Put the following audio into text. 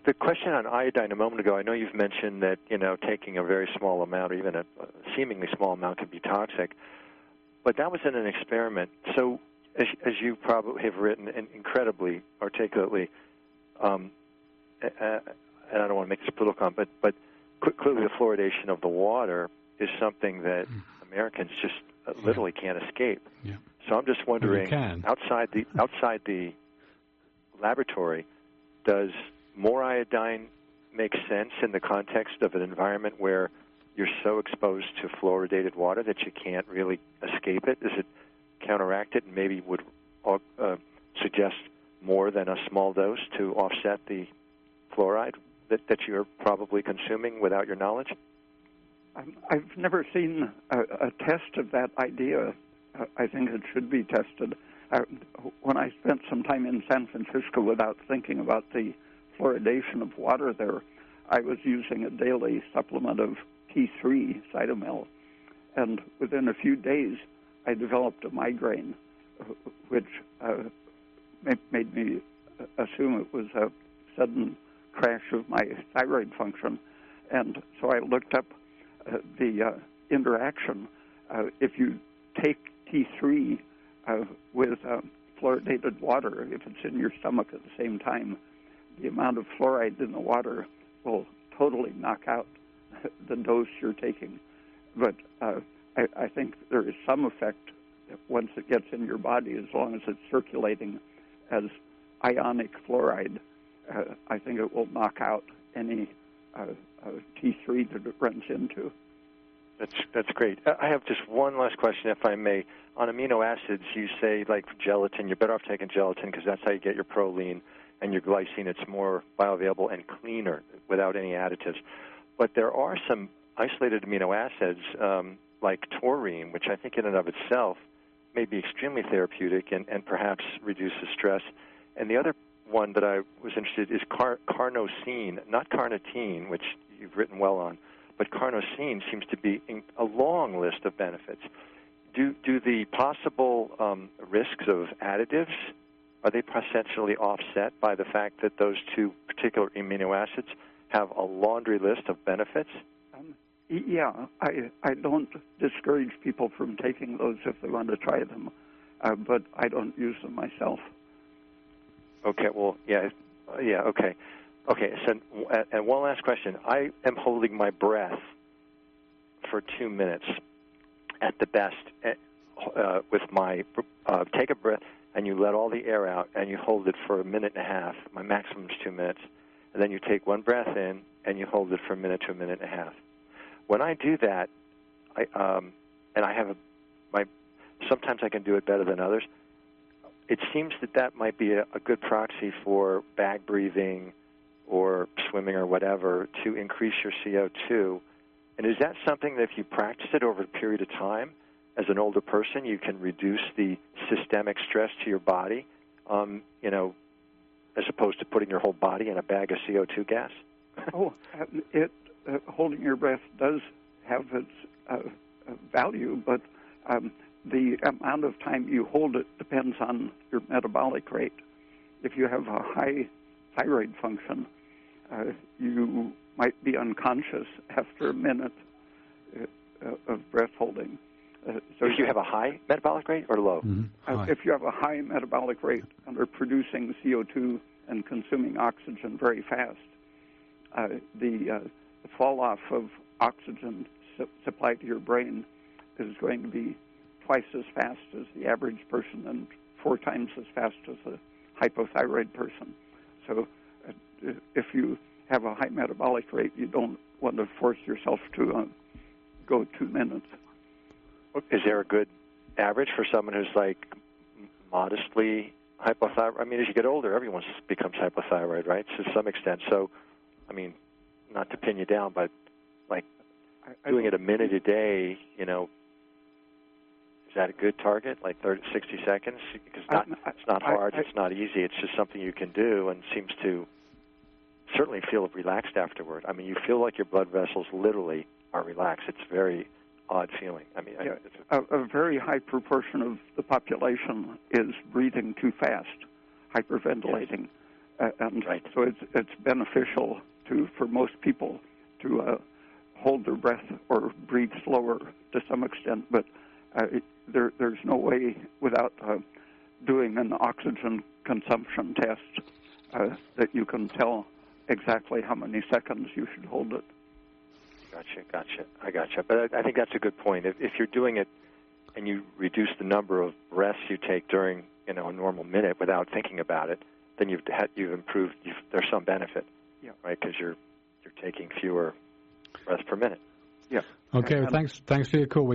The question on iodine a moment ago, I know you've mentioned that, taking a very small amount or even a seemingly small amount can be toxic, but that was in an experiment. So as you probably have written incredibly articulately, and I don't want to make this political, but clearly the fluoridation of the water is something that Americans just literally can't escape. Yeah. So I'm just wondering, outside the laboratory, does more iodine make sense in the context of an environment where you're so exposed to fluoridated water that you can't really escape it? Does it counteract it and maybe would suggest more than a small dose to offset the fluoride that you're probably consuming without your knowledge? I've never seen a test of that idea. I think it should be tested. When I spent some time in San Francisco without thinking about the fluoridation of water there, I was using a daily supplement of T3 cytomel, and within a few days I developed a migraine, which made me assume it was a sudden crash of my thyroid function. And so I looked up the interaction. If you take T3 with fluoridated water, if it's in your stomach at the same time, the amount of fluoride in the water will totally knock out the dose you're taking. But I think there is some effect once it gets in your body, as long as it's circulating as ionic fluoride. I think it will knock out any T3 that it runs into. That's great. I have just one last question, if I may. On amino acids, you say, like gelatin, you're better off taking gelatin because that's how you get your proline and your glycine. It's more bioavailable and cleaner without any additives. But there are some isolated amino acids, like taurine, which I think in and of itself may be extremely therapeutic and perhaps reduces stress. And the other one that I was interested in is carnosine, not carnitine, which you've written well on, but carnosine seems to be a long list of benefits. Do the possible risks of additives, are they essentially offset by the fact that those two particular amino acids have a laundry list of benefits? Yeah, I don't discourage people from taking those if they want to try them, but I don't use them myself. Okay, well, yeah, okay. Okay, so, and one last question. I am holding my breath for 2 minutes at the best with my, take a breath, and you let all the air out, and you hold it for 1.5 minutes. My maximum is 2 minutes. And then you take one breath in, and you hold it for 1 minute to 1.5 minutes. When I do that, sometimes I can do it better than others. It seems that might be a good proxy for bag breathing or swimming or whatever to increase your CO2. And is that something that if you practice it over a period of time, as an older person, you can reduce the systemic stress to your body, as opposed to putting your whole body in a bag of CO2 gas? Holding your breath does have its value, but the amount of time you hold it depends on your metabolic rate. If you have a high thyroid function, you might be unconscious after a minute of breath holding. So if you have a high metabolic rate or low? If you have a high metabolic rate and are producing CO2 and consuming oxygen very fast, the fall-off of oxygen supplied to your brain is going to be twice as fast as the average person and 4 times as fast as a hypothyroid person. So if you have a high metabolic rate, you don't want to force yourself to go 2 minutes. Is there a good average for someone who's like modestly hypothyroid? I mean, as you get older, everyone becomes hypothyroid, right, to some extent. So, I mean, not to pin you down, but like doing it a minute a day, is that a good target, like 60 seconds? Because it's not hard, it's not easy. It's just something you can do and seems to certainly feel relaxed afterward. I mean, you feel like your blood vessels literally are relaxed. It's very odd feeling. I mean, a very high proportion of the population is breathing too fast, hyperventilating, And right. so it's beneficial for most people to hold their breath or breathe slower to some extent, but there's no way without doing an oxygen consumption test that you can tell exactly how many seconds you should hold it. Gotcha. I gotcha. But I think that's a good point. If you're doing it and you reduce the number of breaths you take during a normal minute without thinking about it, then you've improved. There's some benefit, right? Because you're taking fewer breaths per minute. Yeah. Okay. Thanks for your call.